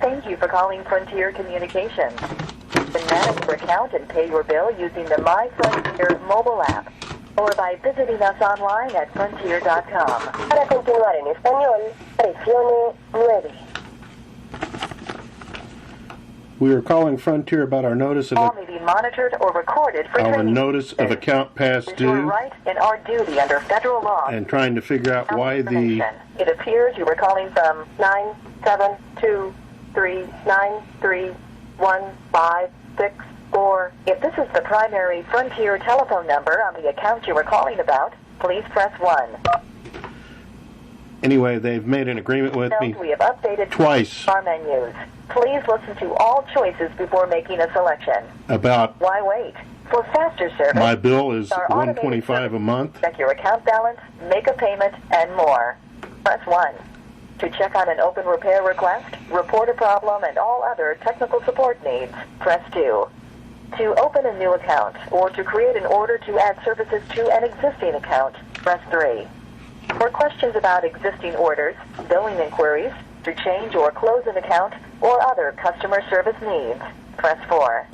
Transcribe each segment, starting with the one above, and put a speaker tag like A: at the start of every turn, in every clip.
A: Thank you for calling Frontier Communications. You can manage your account and pay your bill using the My Frontier mobile app or by visiting us online at frontier.com.
B: Para continuar en español, presione 9.
C: We are calling Frontier about our notice of
A: Call may be monitored or recorded for
C: our
A: training.
C: notice of account past
A: It's your
C: due,
A: right and our duty under federal law.
C: and trying to figure out why the
A: It appears you were calling from 972-393-1564. If this is the primary Frontier telephone number on the account you were calling about, please press 1.
C: anyway they've made an agreement with me
A: We have updated
C: twice
A: our menus. Please listen to all choices before making a selection.
C: about
A: Why wait? For faster service,
C: my bill is
A: our automated
C: $125 a month.
A: check your account balance, make a payment, and more. Press 1. To check on an open repair request, report a problem, and all other technical support needs, press 2. To open a new account or to create an order to add services to an existing account, press 3. For questions about existing orders, billing inquiries, to change or close an account, or other customer service needs, press 4.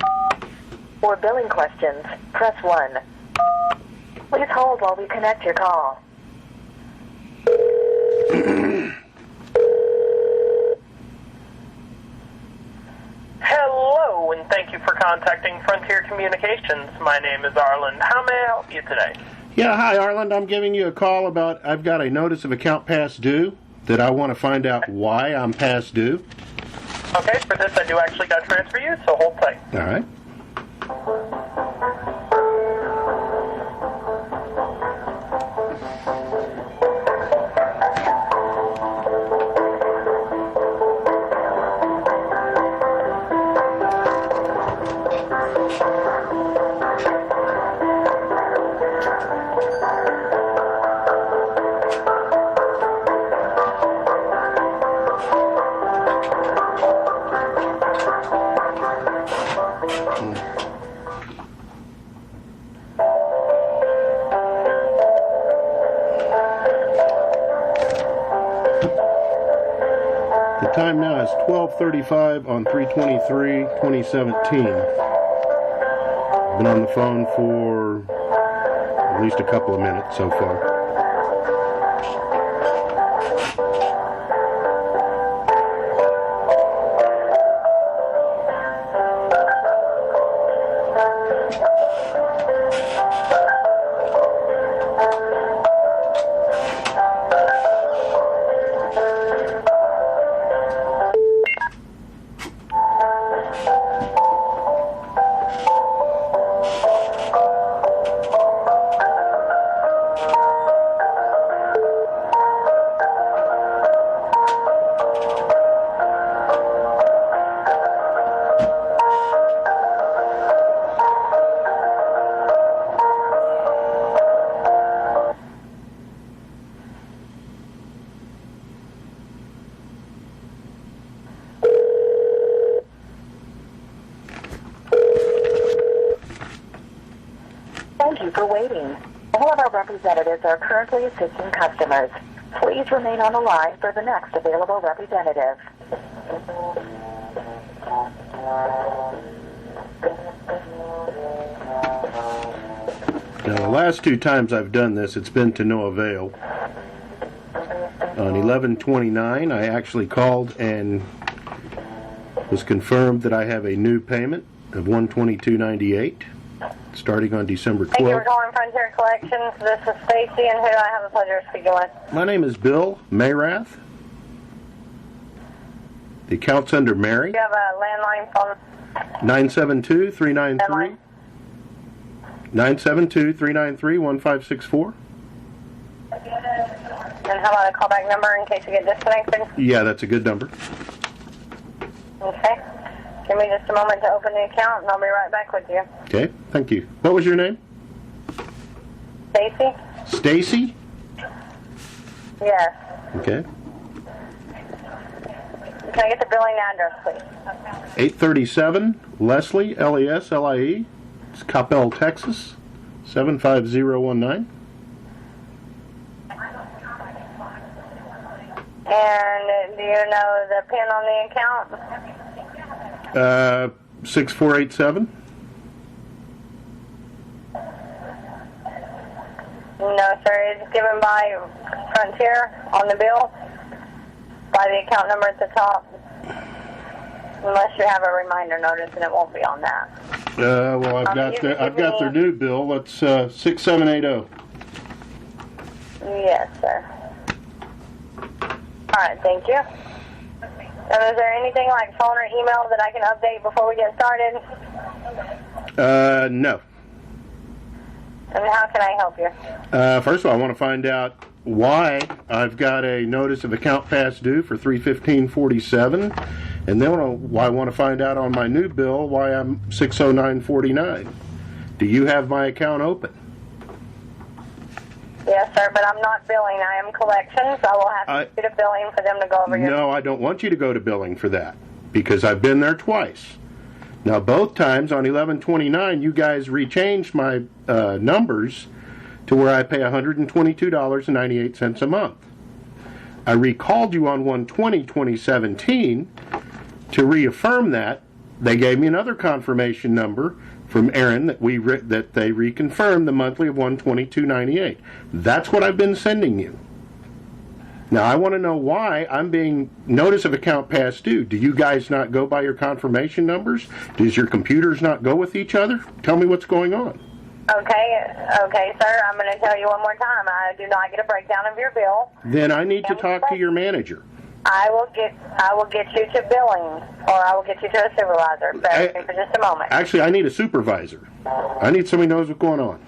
A: For billing questions, press 1. Please hold while we connect your call.
D: Hello, and thank you for contacting Frontier Communications. My name is Arlen. How may I help you today?
C: Yeah, hi Arland, I'm giving you a call about I've got a notice of account past due that I want to find out why I'm past due.
D: Okay, for this I do actually got to transfer you, so hold tight.
C: All right. The time now is 12:35 on 3/23/2017. I've been on the phone for at least a couple of minutes so far.
A: Thank you for waiting. All of our representatives are currently assisting customers. Please remain on the line for the next available representative.
C: Now, the last two times I've done this, it's been to no avail. On 11/29, I actually called and was confirmed that I have a new payment of $122.98 starting on December 12th.
B: Thank you for calling Frontier Collections. This is Stacy, and who do I have the pleasure of speaking with?
C: My name is Bill Mayrath. The account's under Mary.
B: Do you have a landline phone?
C: 972-393. 972-393-1564.
B: And how about a callback number in case you get disconnected?
C: Yeah, that's a good number.
B: Okay. Give me just a moment to open the account, and I'll be right back with you.
C: Okay, thank you. What was your name?
B: Stacy?
C: Stacy?
B: Yes.
C: Okay.
B: Can I get the billing address, please?
C: 837 Leslie, Leslie. It's Coppell, Texas, 75019.
B: And Do you know the PIN on the account?
C: 6487.
B: No, sir. It's given by Frontier on the bill, by the account number at the top. Unless you have a reminder notice, and it won't be on that.
C: Well, I've got their new bill. That's 6780.
B: Yes, sir. All right, thank you. And is there anything like phone or email that I can update before we get started?
C: No.
B: And how can I help you?
C: First of all, I want to find out why I've got a notice of account past due for $315.47, and then I want to find out on my new bill why I'm $609.49. Do you have my account open?
B: Yes, sir, but I'm not billing. I am collections. I will have to go to billing for them to go over your...
C: No, I don't want you to go to billing for that, because I've been there twice. Now, both times on 11/29, you guys rechanged my numbers to where I pay $122.98 a month. I recalled you on 1/20/2017 to reaffirm that. They gave me another confirmation number from Aaron that they reconfirmed the monthly of $122.98. That's what I've been sending you. Now, I want to know why I'm being notice of account past due. Do you guys not go by your confirmation numbers? Does your computers not go with each other? Tell me what's going on.
B: Okay, sir. I'm going to tell you one more time. I do not get a breakdown of your bill.
C: Then I need to talk to your manager.
B: I will get you to billing, or I will get you to a supervisor. Bear with me for just a moment.
C: Actually, I need a supervisor. I need somebody who knows what's going on.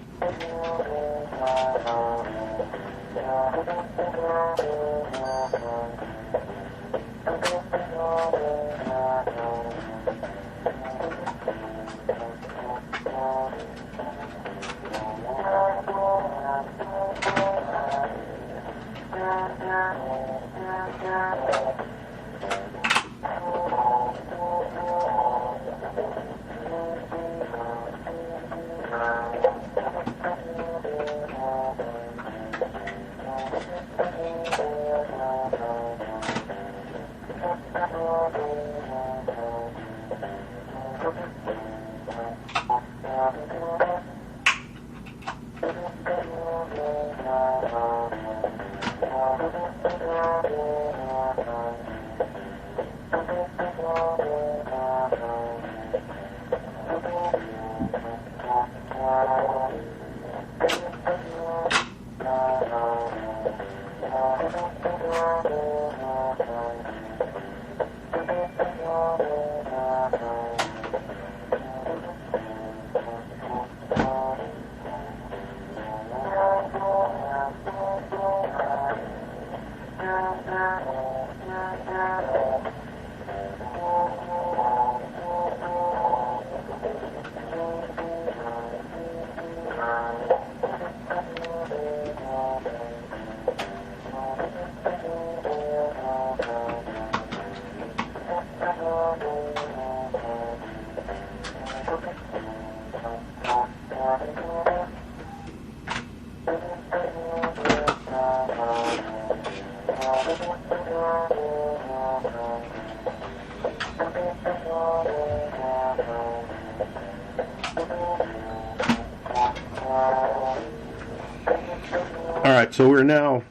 C: All right, so we're now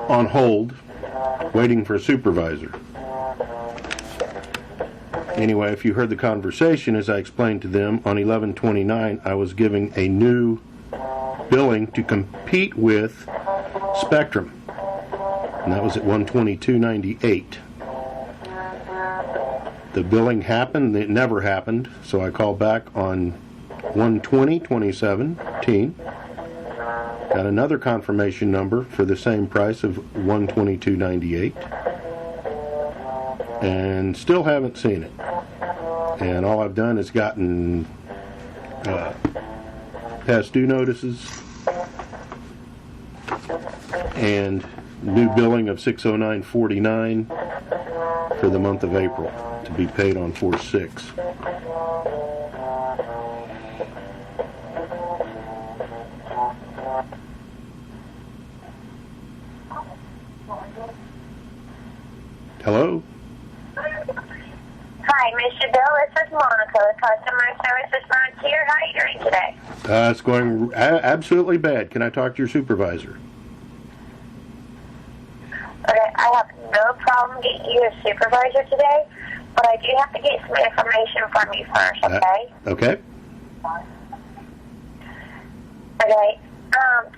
C: on hold, waiting for a supervisor. Anyway, if you heard the conversation, as I explained to them, on 11/29, I was giving a new billing to compete with Spectrum, and that was at 122.98. The billing happened, it never happened, so I called back on 1/20/2017. Got another confirmation number for the same price of $122.98, and still haven't seen it. And all I've done is gotten past due notices and new billing of $609.49 for the month of April to be paid on 4/6. Hello?
B: Hi, Mr. Bill. This is Monica, the Customer Services Frontier. How are you doing today?
C: It's going absolutely bad. Can I talk to your supervisor?
B: Okay, I have no problem getting you a supervisor today, but I do have to get some information from you first, okay?
C: Okay.
B: Okay.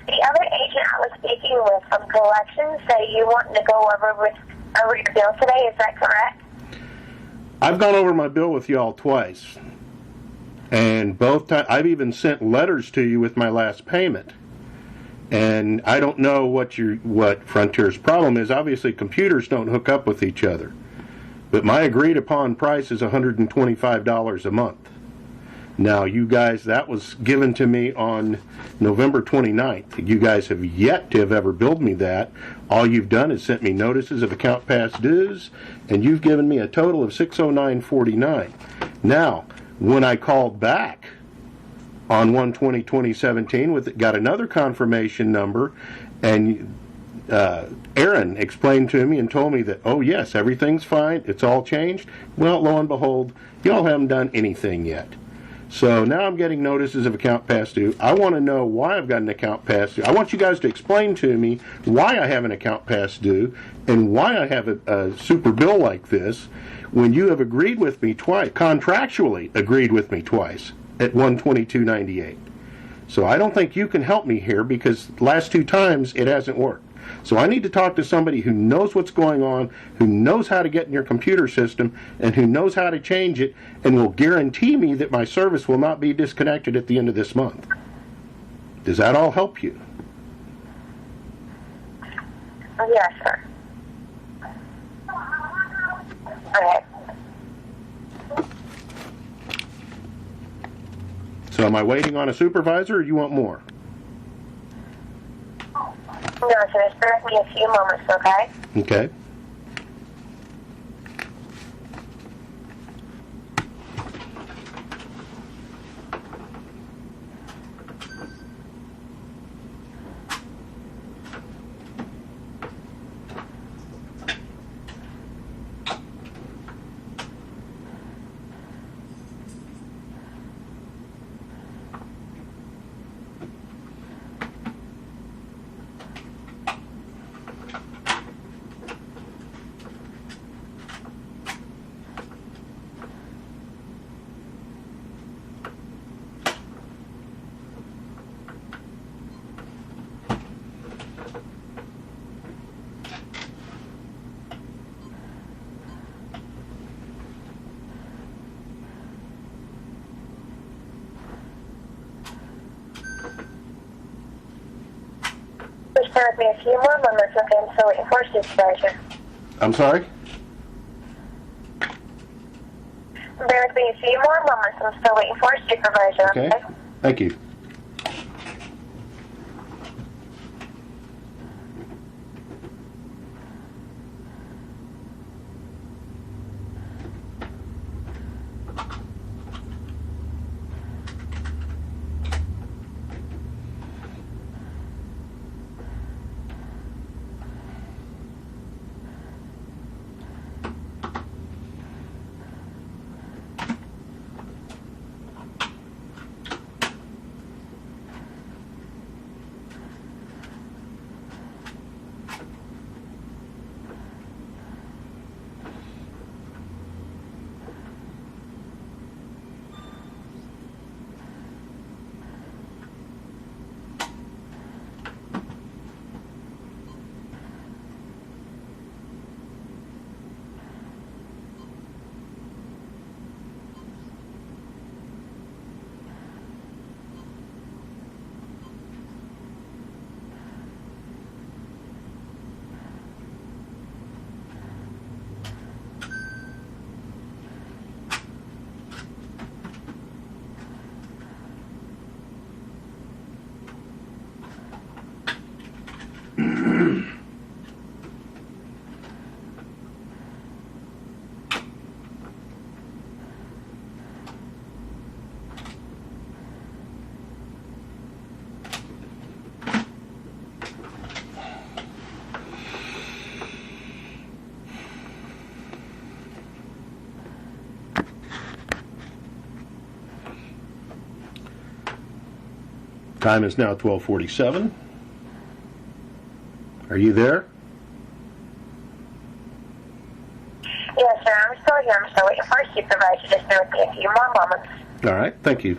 B: The other agent I was speaking with from collections said you wanted to go over your bill today. Is that correct?
C: I've gone over my bill with y'all twice, and both times I've even sent letters to you with my last payment. And I don't know what Frontier's problem is. Obviously, computers don't hook up with each other. But my agreed upon price is $125 a month. Now, you guys, that was given to me on November 29th. You guys have yet to have ever billed me that. All you've done is sent me notices of account past dues, and you've given me a total of $609.49. Now, when I called back on 1/20/2017, got another confirmation number, and Aaron explained to me and told me that, oh yes, everything's fine, it's all changed. Well, lo and behold, y'all haven't done anything yet. So now I'm getting notices of account past due. I want to know why I've got an account past due. I want you guys to explain to me why I have an account past due and why I have a super bill like this when you have agreed with me twice, contractually agreed with me twice at $122.98. So I don't think you can help me here because last two times it hasn't worked. So I need to talk to somebody who knows what's going on, who knows how to get in your computer system, and who knows how to change it, and will guarantee me that my service will not be disconnected at the end of this month. Does that all help you?
B: Yes, sir. Okay.
C: So am I waiting on a supervisor, or do you want more?
B: No, sir. Just bear with me a few moments, okay?
C: Okay.
B: Just bear with me a few more moments, okay? I'm still waiting for a supervisor.
C: I'm sorry?
B: Bear with me a few more moments. I'm still waiting for a supervisor,
C: Okay.
B: okay?
C: Thank you. Time is now 12:47. Are you there?
B: Yes, sir. I'm still here. I'm still waiting for a supervisor. Just bear with me a few more moments.
C: All right, thank you.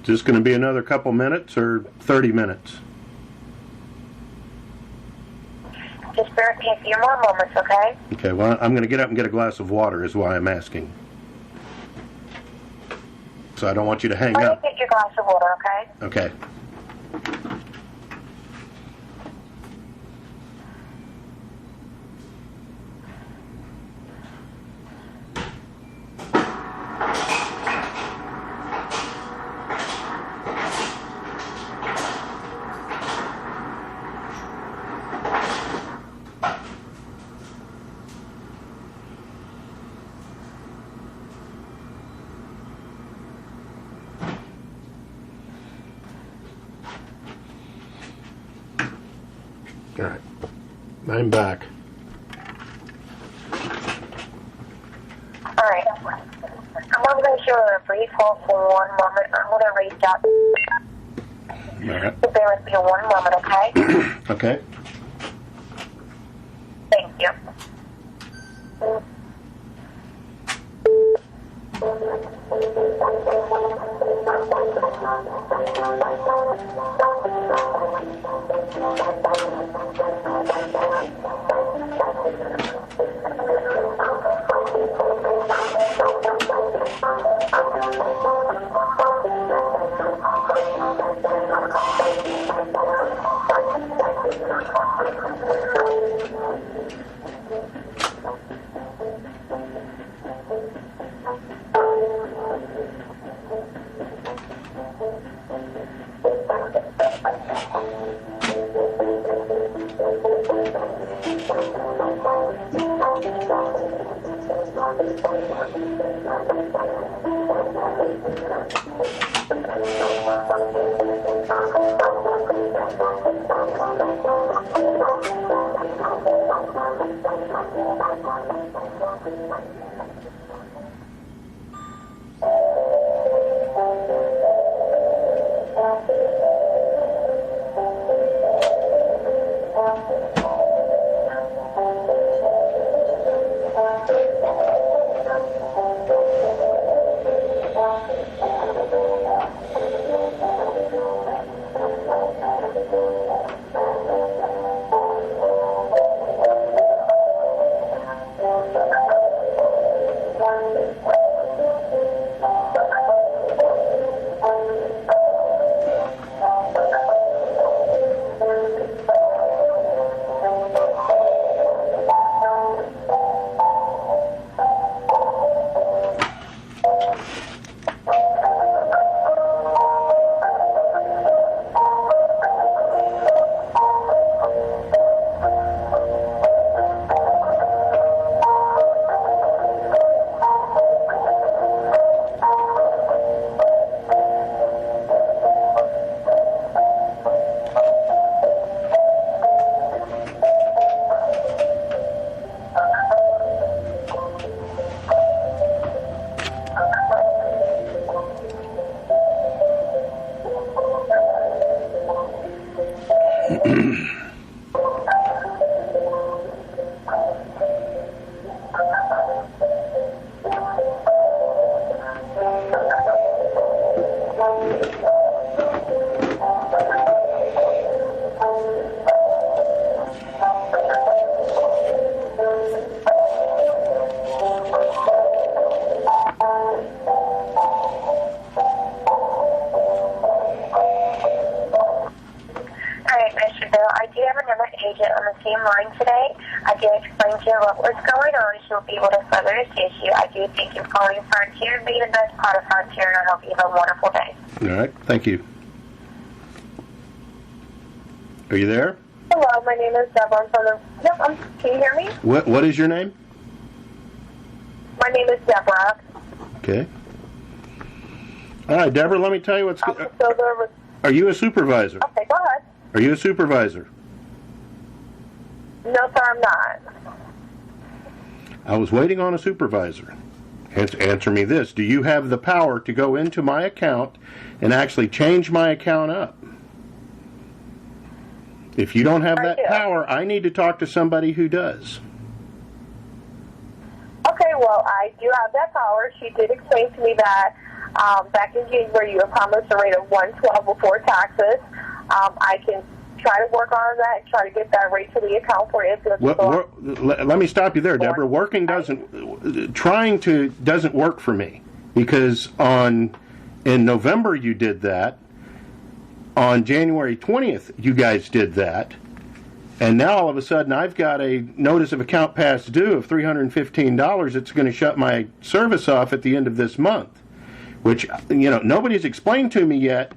C: Is this going to be another couple minutes or 30 minutes?
B: Just bear with me a few more moments, okay?
C: Okay, well, I'm going to get up and get a glass of water is why I'm asking. So I don't want you to hang
B: Let
C: up.
B: me get your glass of water, okay?
C: Okay. All right, I'm back.
B: All right. I'm going to show a brief hold for 1 moment. I'm going to read that.
C: All right.
B: So bear with me 1 moment, okay?
C: Okay.
B: Thank you. Line today. I did explain to you what was going on. She'll be able to further assist you. I do thank you for calling Frontier. Be the best part of Frontier, and I hope you have a wonderful day.
C: All right. Thank you. Are you there?
B: Hello, my name is Deborah. I'm from the... Yep, can you hear me?
C: What is your name?
B: My name is Deborah.
C: Okay. All right, Deborah, let me tell you what's... Are you a supervisor?
B: Okay, go ahead.
C: Are you a supervisor?
B: No, sir, I'm not.
C: I was waiting on a supervisor. Answer me this. Do you have the power to go into my account and actually change my account up? If you don't have that power, I need to talk to somebody who does.
B: Okay, well, I do have that power. She did explain to me that back in January you were promised a rate of $112 before taxes. I can try to work on that and try to get that rate to the account for you.
C: Let me stop you there, Deborah. Trying to doesn't work for me, because in November you did that. On January 20th, you guys did that. And now all of a sudden I've got a notice of account past due of $315 that's going to shut my service off at the end of this month, which, nobody's explained to me yet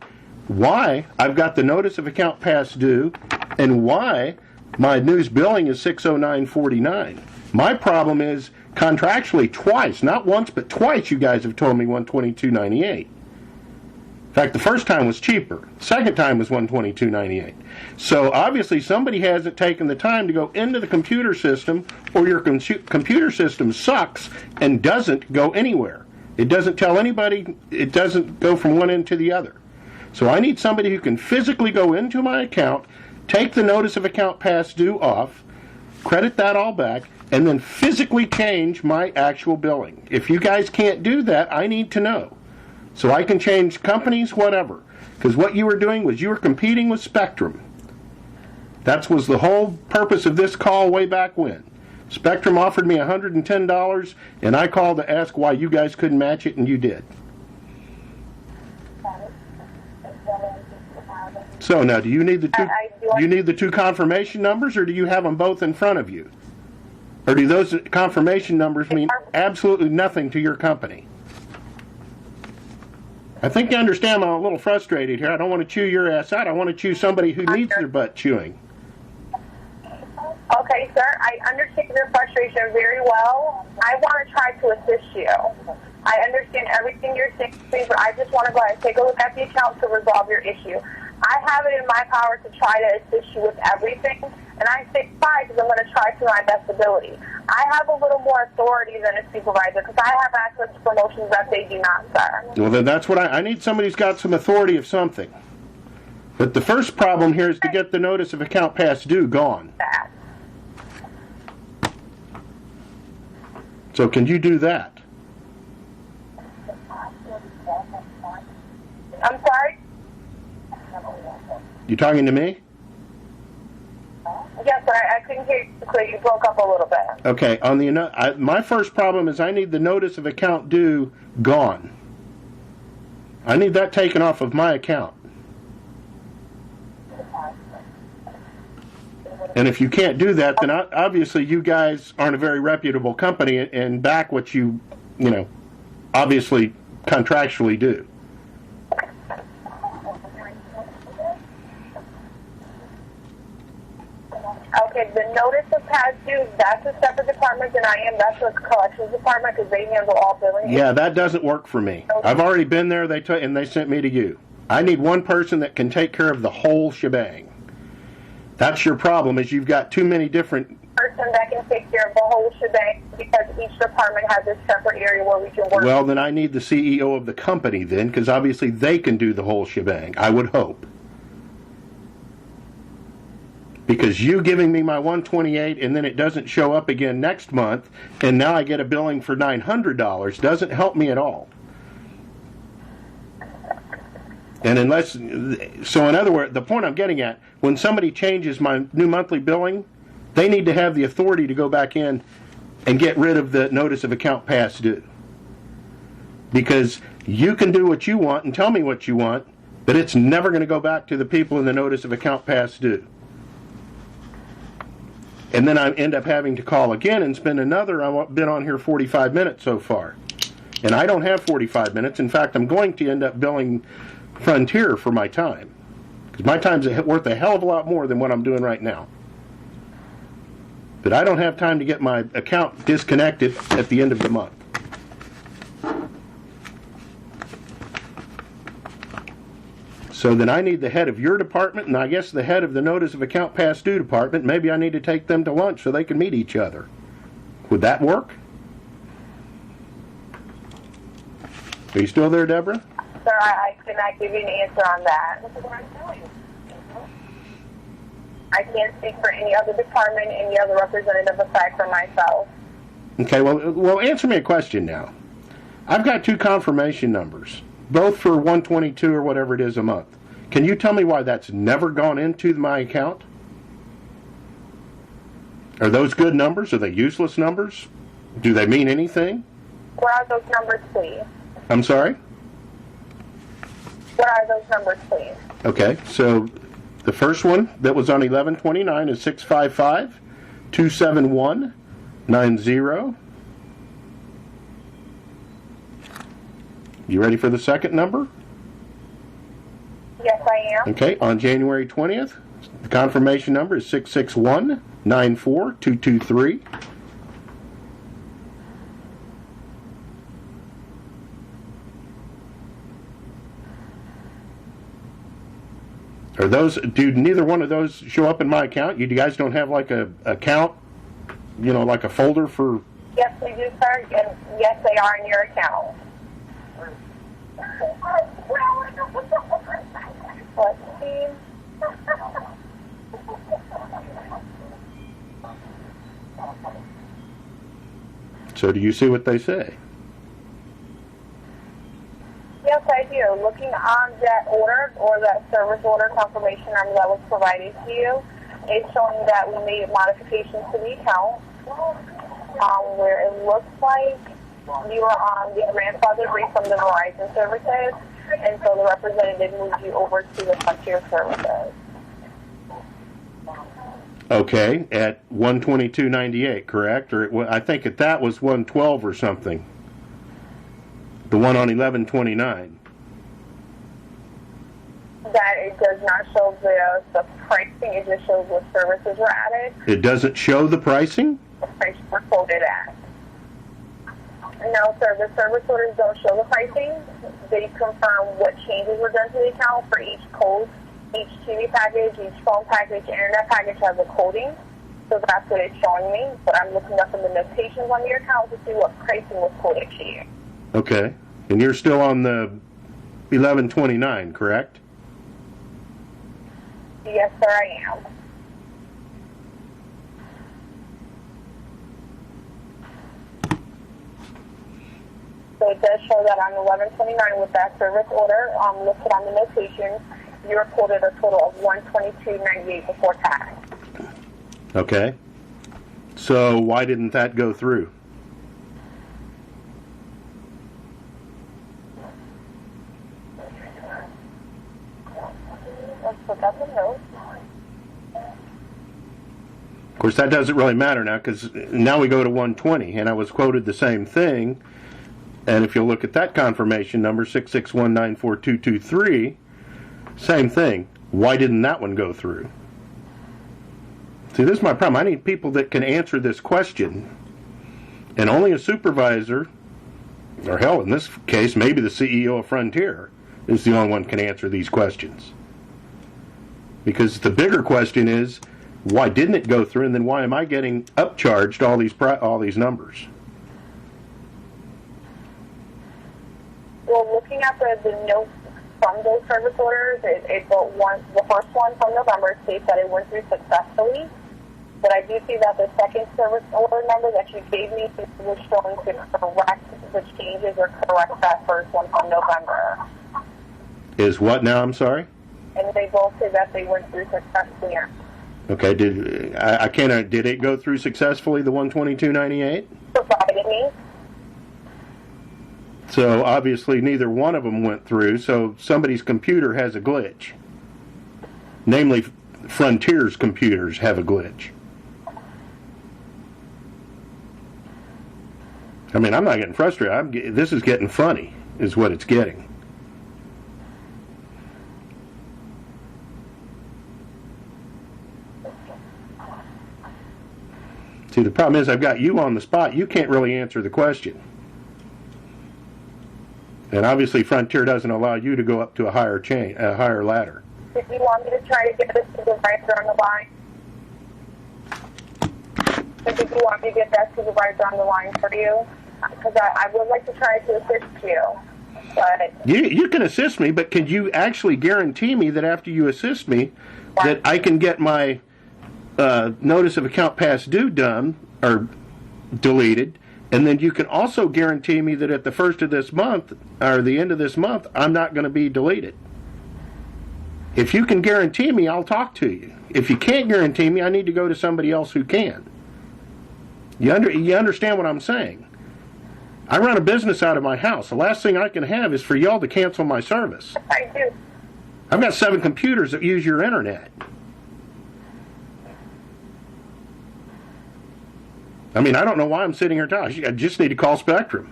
C: why I've got the notice of account past due and why my news billing is $609.49. My problem is contractually twice, not once, but twice you guys have told me $122.98. In fact, the first time was cheaper. The second time was $122.98. So obviously somebody hasn't taken the time to go into the computer system, or your computer system sucks and doesn't go anywhere. It doesn't tell anybody, it doesn't go from one end to the other. So I need somebody who can physically go into my account, take the notice of account past due off, credit that all back, and then physically change my actual billing. If you guys can't do that, I need to know. So I can change companies, whatever. Because what you were doing was you were competing with Spectrum. That was the whole purpose of this call way back when. Spectrum offered me $110, and I called to ask why you guys couldn't match it, and you did. So now, do you need the two confirmation numbers, or do you have them both in front of you? Or do those confirmation numbers mean absolutely nothing to your company? I think you understand I'm a little frustrated here. I don't want to chew your ass out. I want to chew somebody who needs their butt chewing.
B: Okay, sir, I understand your frustration very well. I want to try to assist you. I understand everything you're saying, but I just want to go ahead and take a look at the account to resolve your issue. I have it in my power to try to assist you with everything, and I say try because I'm going to try to my best ability. I have a little more authority than a supervisor because I have access to promotions that they do not, sir.
C: Well, then that's what I need somebody who's got some authority of something. But the first problem here is to get the notice of account past due gone. So can you do that?
B: I'm sorry?
C: You talking to me?
B: Yes, sir. I couldn't hear you clearly. You broke up a little bit.
C: Okay. My first problem is I need the notice of account due gone. I need that taken off of my account. And if you can't do that, then obviously you guys aren't a very reputable company and back what you obviously contractually do.
B: Okay, the notice of past due, that's a separate department than I am. That's a collections department because they handle all billing.
C: Yeah, that doesn't work for me. I've already been there, and they sent me to you. I need one person that can take care of the whole shebang. That's your problem, is you've got too many different...
B: person that can take care of the whole shebang because each department has a separate area where we can work.
C: Well, then I need the CEO of the company then, because obviously they can do the whole shebang, I would hope. Because you giving me my 128 and then it doesn't show up again next month, and now I get a billing for $900 doesn't help me at all. And so in other words, the point I'm getting at, when somebody changes my new monthly billing, they need to have the authority to go back in and get rid of the notice of account past due. Because you can do what you want and tell me what you want, but it's never going to go back to the people in the notice of account past due. And then I end up having to call again and spend another, I've been on here 45 minutes so far. And I don't have 45 minutes. In fact, I'm going to end up billing Frontier for my time. Because my time's worth a hell of a lot more than what I'm doing right now. But I don't have time to get my account disconnected at the end of the month. So then I need the head of your department, and I guess the head of the notice of account past due department. Maybe I need to take them to lunch so they can meet each other. Would that work? Are you still there, Deborah?
B: Sir, I cannot give you an answer on that. I can't speak for any other department, any other representative aside from myself.
C: Okay, well, answer me a question now. I've got 2 confirmation numbers, both for 122 or whatever it is a month. Can you tell me why that's never gone into my account? Are those good numbers? Are they useless numbers? Do they mean anything?
B: What are those numbers, please?
C: I'm sorry?
B: What are those numbers, please?
C: Okay, so the first one that was on 11/29 is 655-271-90. You ready for the second number?
B: Yes, I am.
C: Okay, on January 20th, the confirmation number is 661-94223. Do neither one of those show up in my account? You guys don't have like a account, like a folder for...
B: Yes, we do, sir, and yes, they are in your account. Let's see.
C: So do you see what they say?
B: Yes, I do. Looking on that order or that service order confirmation number that was provided to you, it's showing that we made modifications to the account where it looks like you were on the grandfather brief from the Verizon services, and so the representative moved you over to the Frontier services.
C: Okay, at 122.98, correct? Or I think that was 112 or something. The one on 11/29.
B: That it does not show the pricing, it just shows what services were added.
C: It doesn't show the pricing?
B: The price were quoted at. No, sir, the service orders don't show the pricing. They confirm what changes were done to the account for each code. Each TV package, each phone package, internet package has a coding. So that's what it's showing me. But I'm looking up in the notations on your account to see what pricing was quoted to you.
C: Okay. And you're still on the 11/29, correct?
B: Yes, sir, I am. So it does show that on 11/29 with that service order listed on the notation, you were quoted a total of $122.98 before tax.
C: Okay. So why didn't that go through?
B: Let's put that in note.
C: Of course, that doesn't really matter now, because now we go to 120, and I was quoted the same thing. And if you look at that confirmation number, 661-94223, same thing. Why didn't that one go through? See, this is my problem. I need people that can answer this question. And only a supervisor, or hell, in this case, maybe the CEO of Frontier, is the only one who can answer these questions. Because the bigger question is, why didn't it go through, and then why am I getting upcharged all these numbers?
B: Well, looking at the notes from those service orders. The first one from November states that it went through successfully, but I do see that the second service order number that you gave me was showing to correct the changes or correct that first one from November.
C: Is what now? I'm sorry?
B: And they both say that they went through successfully.
C: Okay, did it go through successfully, the 122.98?
B: Provided me.
C: So obviously neither one of them went through, so somebody's computer has a glitch. Namely, Frontier's computers have a glitch. I mean, I'm not getting frustrated. This is getting funny, is what it's getting. See, the problem is I've got you on the spot. You can't really answer the question. And obviously Frontier doesn't allow you to go up to a higher ladder.
B: If you want me to try to get the supervisor on the line, if you want me to get that supervisor on the line for you, because I would like to try to assist you. But
C: you can assist me, but can you actually guarantee me that after you assist me, that I can get my notice of account past due done or deleted, and then you can also guarantee me that at the first of this month or the end of this month, I'm not going to be deleted. If you can guarantee me, I'll talk to you. If you can't guarantee me, I need to go to somebody else who can. You understand what I'm saying? I run a business out of my house. The last thing I can have is for y'all to cancel my service.
B: I do.
C: I've got 7 computers that use your internet. I mean, I don't know why I'm sitting here talking. I just need to call Spectrum,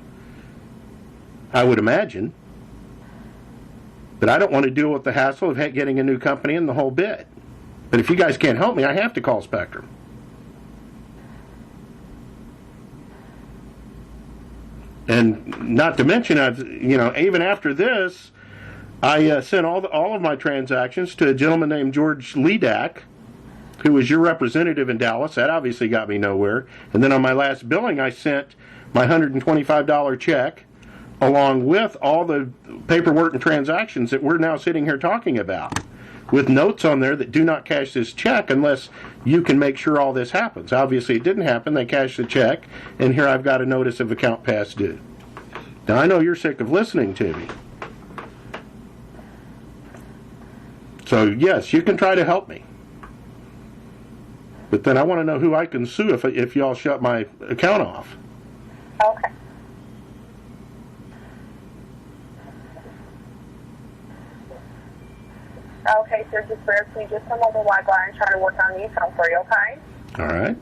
C: I would imagine. But I don't want to deal with the hassle of getting a new company and the whole bit. But if you guys can't help me, I have to call Spectrum. And not to mention, even after this, I sent all of my transactions to a gentleman named George Ledak, who was your representative in Dallas. That obviously got me nowhere. And then on my last billing, I sent my $125 check along with all the paperwork and transactions that we're now sitting here talking about, with notes on there that do not cash this check unless you can make sure all this happens. Obviously, it didn't happen. They cashed the check, and here I've got a notice of account past due. Now, I know you're sick of listening to me. So, yes, you can try to help me. But then I want to know who I can sue if y'all shut my account off.
B: Okay. Okay, sir, just bear with me just a moment while I go and try to work on the account for you, okay?
C: All right.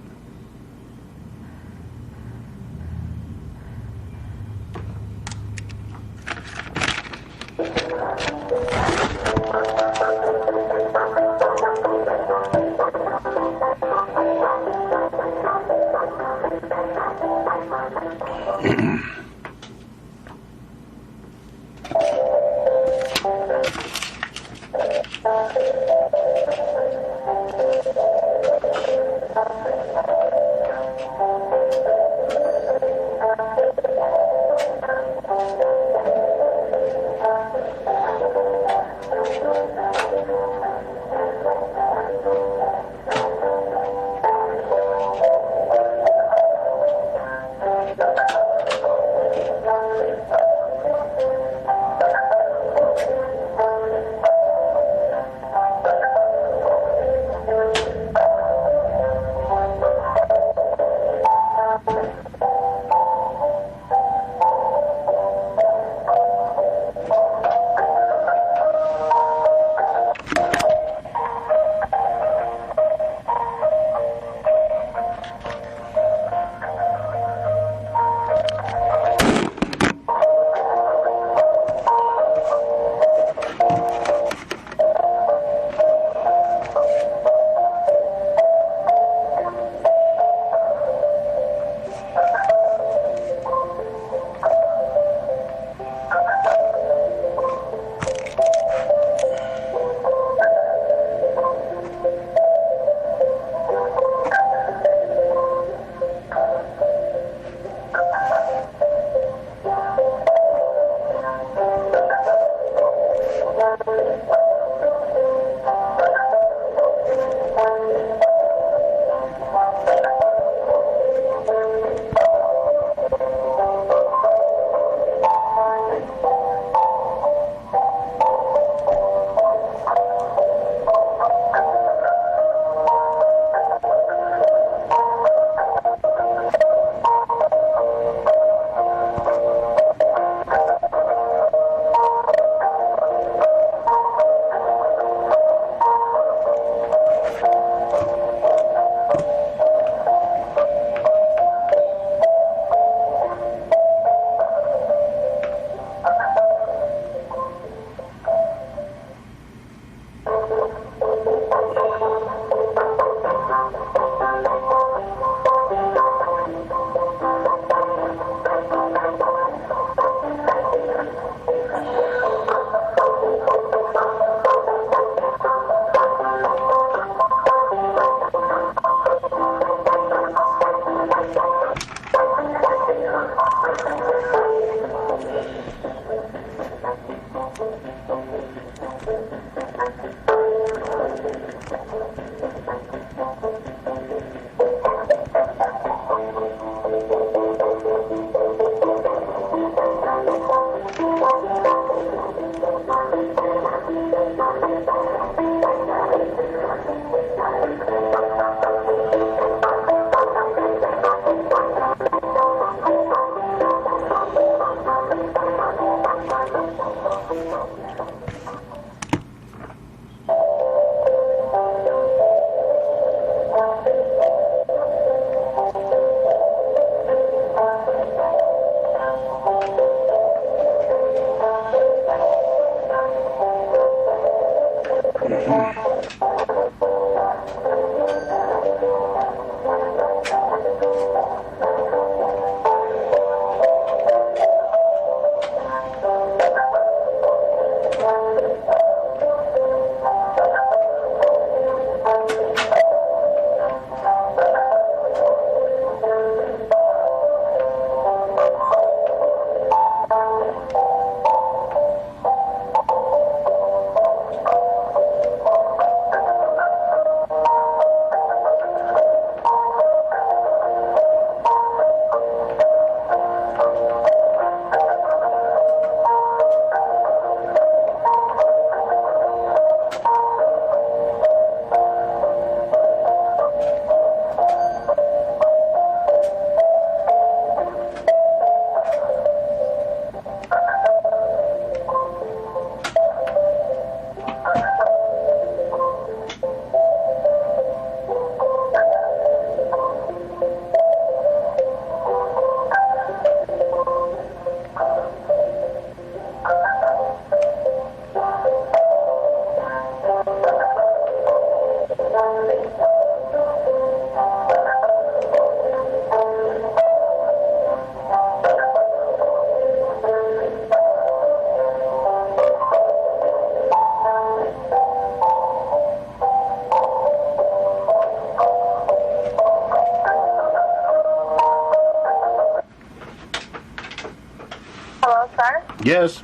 C: Yes.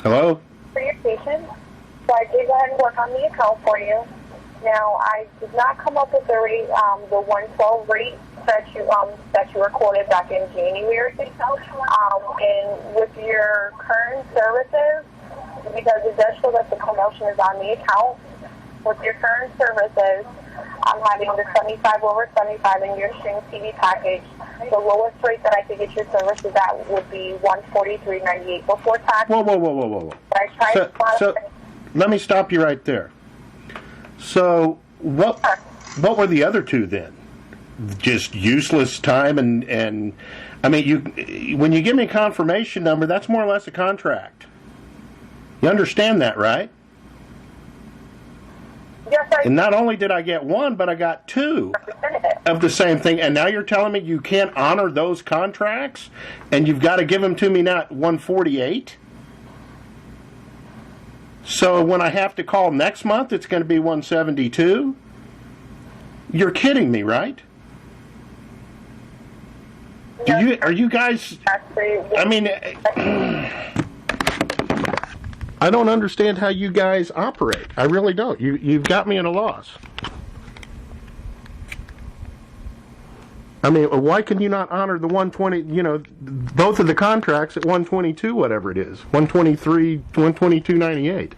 C: Hello?
B: For your patience, so I did go ahead and work on the account for you. Now, I did not come up with the rate, the 112 rate that you were quoted back in January. And with your current services, because it does show that the promotion is on the account, with your current services, I'm having the 75 over 75 in your string TV package. The lowest rate that I could get your services at would be $143.98 before tax.
C: Whoa.
B: I tried
C: So let me stop you right there. So what were the other two then? Just useless time and I mean, when you give me a confirmation number, that's more or less a contract. You understand that, right?
B: Yes,
C: And not only did I get one, but I got two of the same thing. And now you're telling me you can't honor those contracts, and you've got to give them to me now at 148? So when I have to call next month, it's going to be 172? You're kidding me, right? Are you guys... I mean... I don't understand how you guys operate. I really don't. You've got me at a loss. I mean, why can you not honor the 120, both of the contracts at 122, whatever it is, 123, 122.98?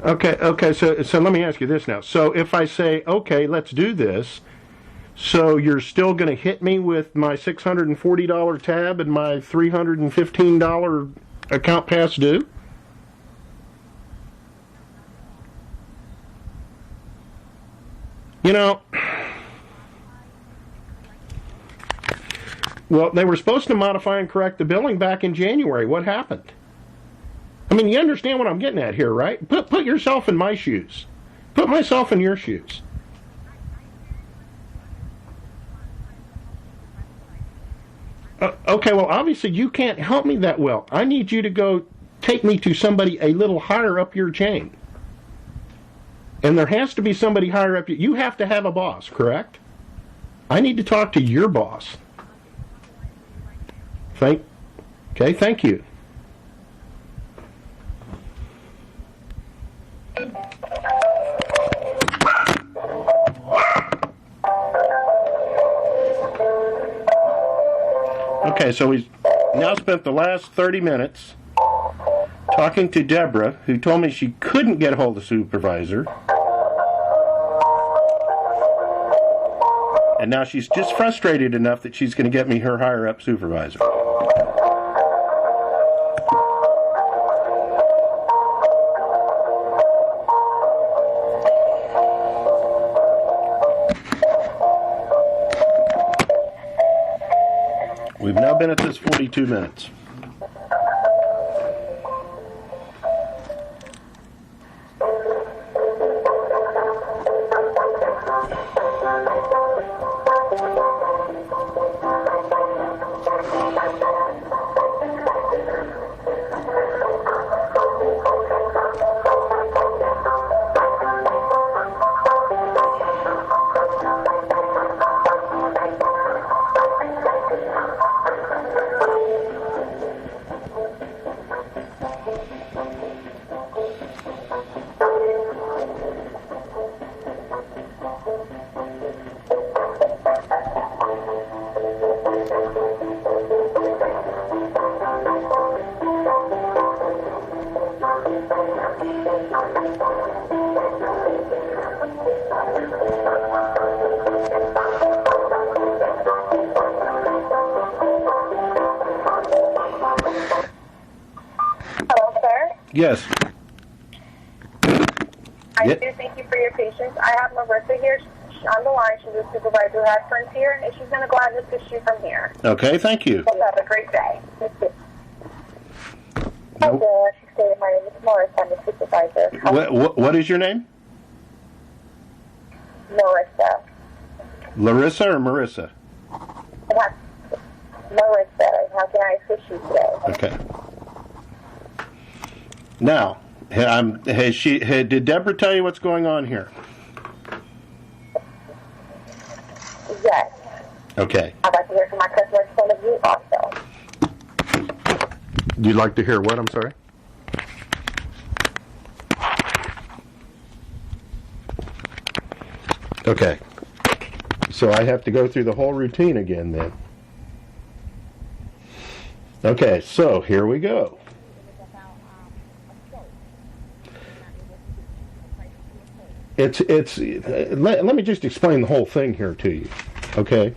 C: Okay, so let me ask you this now. So if I say, okay, let's do this, so you're still going to hit me with my $640 tab and my $315 account past due? Well, they were supposed to modify and correct the billing back in January. What happened? I mean, you understand what I'm getting at here, right? Put yourself in my shoes. Put myself in your shoes. Okay, well, obviously you can't help me that well. I need you to go take me to somebody a little higher up your chain. And there has to be somebody higher up. You have to have a boss, correct? I need to talk to your boss. Thank you. Okay, so he's now spent the last 30 minutes talking to Deborah, who told me she couldn't get a hold of Supervisor. And now she's just frustrated enough that she's going to get me her higher-up supervisor. We've now been at this 42 minutes.
B: Hello, sir.
C: Yes.
B: I do thank you for your patience. I have Marissa here on the line. She's a supervisor who has friends here, and she's going to go ahead and assist you from here.
C: Okay, thank you.
B: So have a great day. Hi there. She stated my name is Morris. I'm the supervisor.
C: What is your name?
B: Marissa.
C: Larissa or Marissa?
B: Marissa. How can I assist you today?
C: Okay. Now, did Deborah tell you what's going on here?
B: Yes.
C: Okay.
B: I'd like to hear from my customer's point of view also.
C: You'd like to hear what? I'm sorry? Okay. So I have to go through the whole routine again then. Okay, so here we go. Let me just explain the whole thing here to you, okay?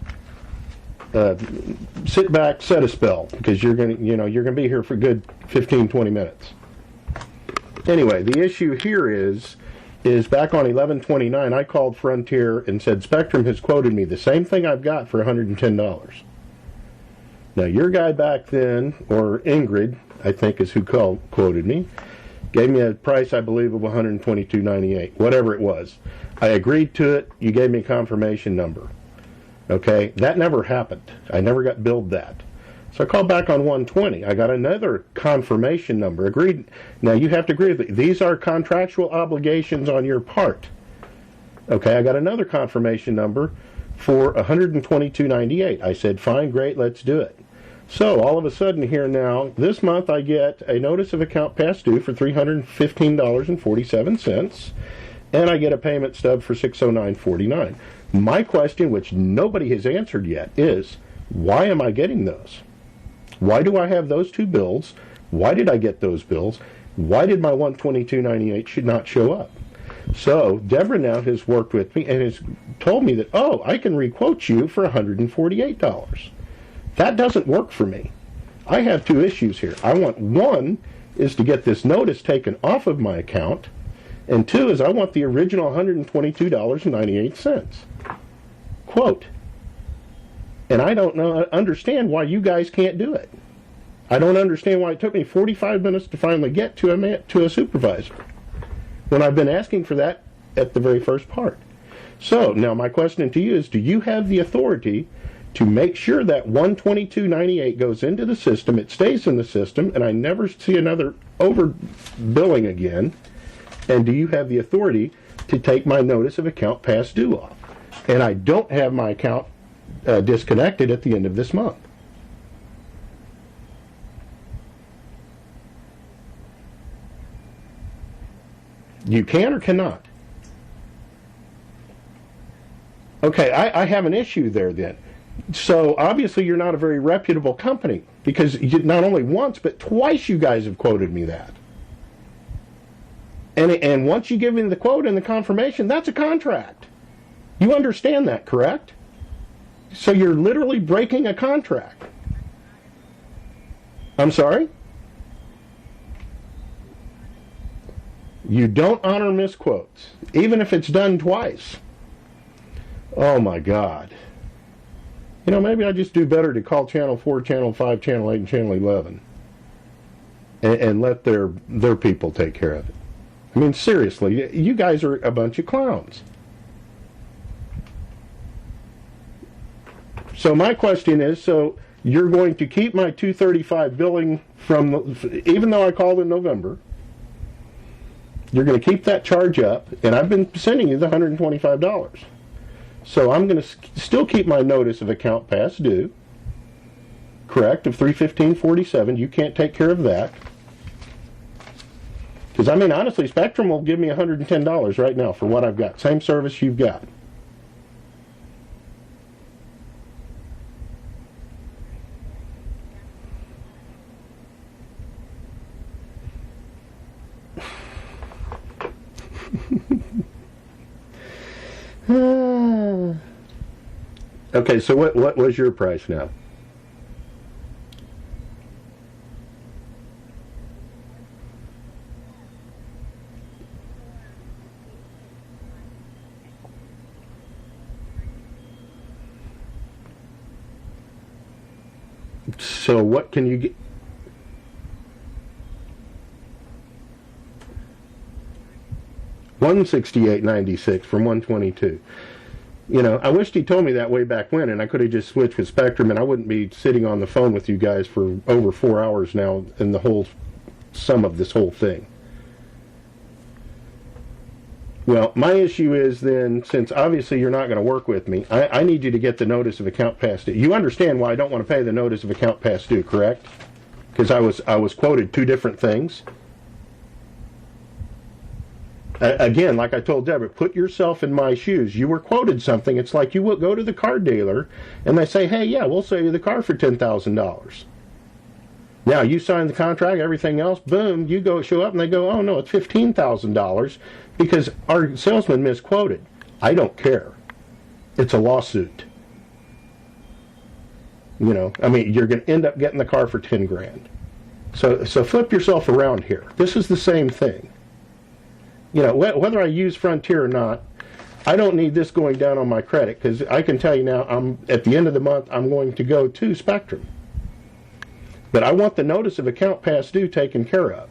C: Sit back, set a spell, because you're gonna be here for a good 15, 20 minutes. Anyway, the issue here is back on 11/29, I called Frontier and said Spectrum has quoted me the same thing I've got for $110. Now, your guy back then, or Ingrid, I think is who quoted me, gave me a price, I believe, of $122.98, whatever it was. I agreed to it. You gave me a confirmation number. Okay? That never happened. I never got billed that. So I called back on 120. I got another confirmation number. Agreed. Now, you have to agree with me. These are contractual obligations on your part. Okay? I got another confirmation number for $122.98. I said, fine, great, let's do it. So, all of a sudden here now, this month I get a notice of account past due for $315.47, and I get a payment stub for $609.49. My question, which nobody has answered yet, is, why am I getting those? Why do I have those two bills? Why did I get those bills? Why did my $122.98 should not show up? So, Deborah now has worked with me and has told me that, oh, I can requote you for $148. That doesn't work for me. I have two issues here. I want, one is to get this notice taken off of my account, and two is I want the original $122.98. Quote. And I don't understand why you guys can't do it. I don't understand why it took me 45 minutes to finally get to a supervisor, when I've been asking for that at the very first part. So, now my question to you is, do you have the authority to make sure that $122.98 goes into the system, it stays in the system, and I never see another overbilling again? And do you have the authority to take my notice of account past due off? And I don't have my account disconnected at the end of this month. You can or cannot? Okay, I have an issue there then. So obviously you're not a very reputable company, because not only once but twice you guys have quoted me that. And once you give me the quote and the confirmation, that's a contract. You understand that, correct? So you're literally breaking a contract. I'm sorry? You don't honor misquotes, even if it's done twice. Oh my God. You know, maybe I just do better to call Channel 4, Channel 5, Channel 8, and Channel 11 and let their people take care of it. I mean, seriously, you guys are a bunch of clowns. So my question is, so you're going to keep my $235 billing from, even though I called in November, you're going to keep that charge up, and I've been sending you the $125. So I'm going to still keep my notice of account past due, correct, of $315.47. You can't take care of that. Because, I mean, honestly, Spectrum will give me $110 right now for what I've got. Same service you've got. Okay, so what was your price now? So what can you get? $168.96 from 122. You know, I wished he told me that way back when, and I could have just switched with Spectrum, and I wouldn't be sitting on the phone with you guys for over 4 hours now in the whole sum of this whole thing. Well, my issue is then, since obviously you're not going to work with me, I need you to get the notice of account past due. You understand why I don't want to pay the notice of account past due, correct? Because I was quoted two different things. Again, like I told Deborah, put yourself in my shoes. You were quoted something. It's like you will go to the car dealer and they say, hey, yeah, we'll sell you the car for $10,000. Now, you sign the contract, everything else, boom, you go show up and they go, oh, no, it's $15,000 because our salesman misquoted. I don't care. It's a lawsuit. You know, I mean, you're going to end up getting the car for 10 grand. So flip yourself around here. This is the same thing. You know, whether I use Frontier or not, I don't need this going down on my credit because I can tell you now, at the end of the month, I'm going to go to Spectrum. But I want the notice of account past due taken care of.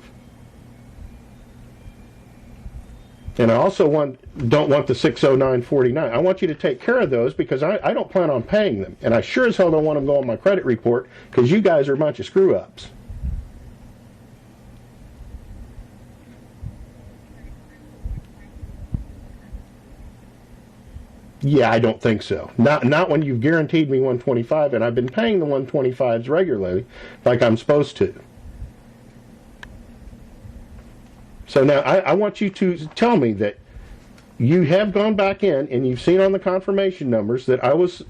C: And I also don't want the 60949. I want you to take care of those because I don't plan on paying them. And I sure as hell don't want them to go on my credit report because you guys are a bunch of screw-ups. Yeah, I don't think so. Not when you've guaranteed me 125, and I've been paying the 125s regularly, like I'm supposed to. So now I want you to tell me that you have gone back in and you've seen on the confirmation numbers that I was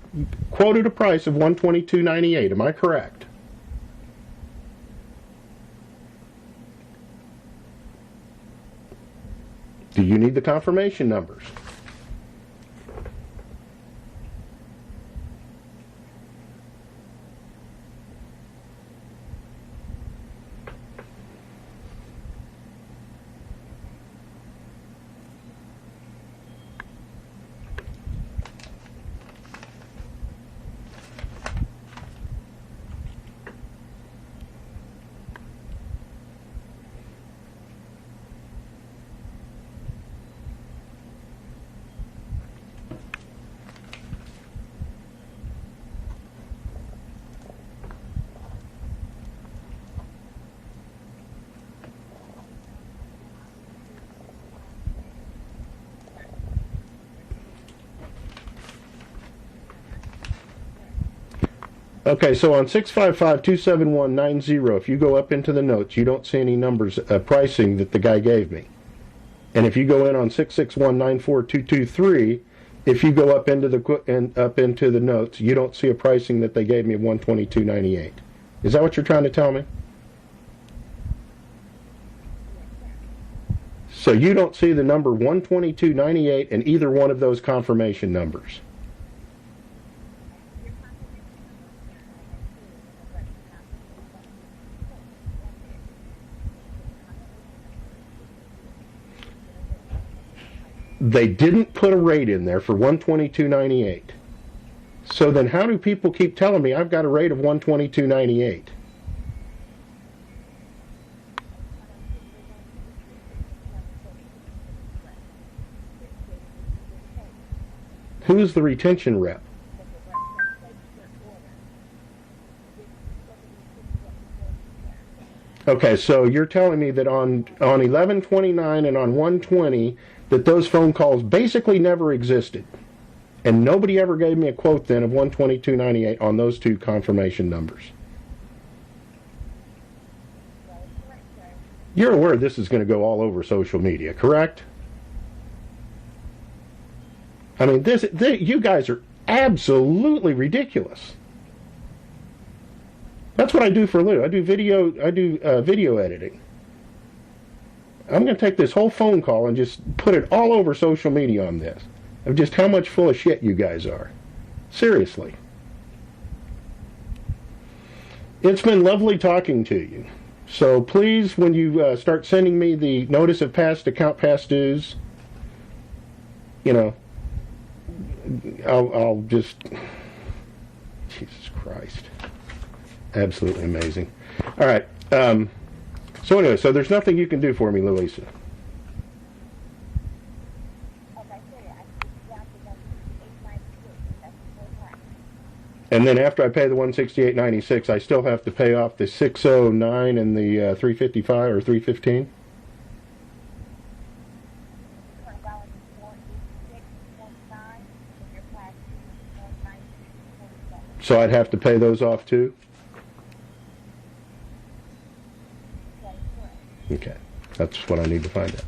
C: quoted a price of $122.98. Am I correct? Do you need the confirmation numbers? Okay, so on 655-271-90, if you go up into the notes, you don't see any numbers, pricing that the guy gave me. And if you go in on 661-94223, if you go up into the notes, you don't see a pricing that they gave me of $122.98. Is that what you're trying to tell me? So you don't see the number $122.98 in either one of those confirmation numbers. They didn't put a rate in there for $122.98. So then how do people keep telling me I've got a rate of $122.98? Who is the retention rep? Okay, so you're telling me that on 11/29 and on 1/20 that those phone calls basically never existed, and nobody ever gave me a quote then of $122.98 on those two confirmation numbers. You're aware this is going to go all over social media, correct? I mean, you guys are absolutely ridiculous. That's what I do for a living. I do video editing. I'm going to take this whole phone call and just put it all over social media on this, of just how much full of shit you guys are. Seriously. It's been lovely talking to you. So please, when you start sending me the notice of account past dues, you know, I'll just... Jesus Christ. Absolutely amazing. All right. So anyway, so there's nothing you can do for me, Louisa. And then after I pay the $168.96, I still have to pay off the $609 and the $355 or $315. So I'd have to pay those off too? Okay, that's what I need to find out.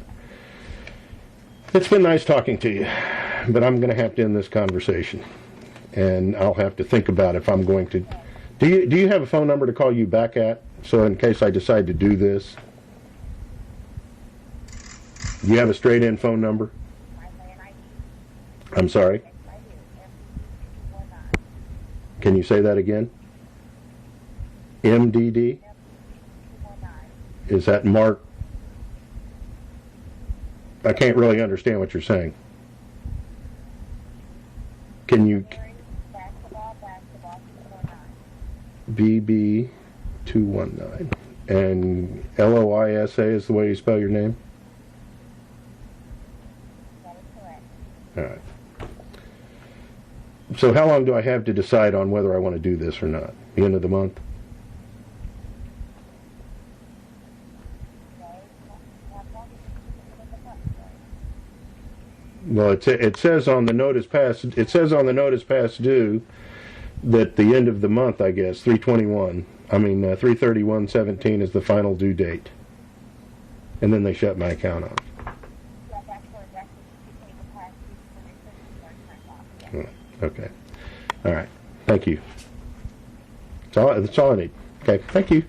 C: It's been nice talking to you, but I'm going to have to end this conversation. And I'll have to think about if I'm going to... Do you have a phone number to call you back at? So in case I decide to do this? Do you have a straight-in phone number? I'm sorry? Can you say that again? MDD? Is that Mark? I can't really understand what you're saying. Can you... BB219. And LOISA is the way you spell your name?
B: That is correct.
C: All right. So how long do I have to decide on whether I want to do this or not? The end of the month? Well, it says on the notice pass due that the end of the month, I guess, 3/31/17 is the final due date, and then they shut my account off. Okay, all right, thank you. That's all I need. Okay, thank you.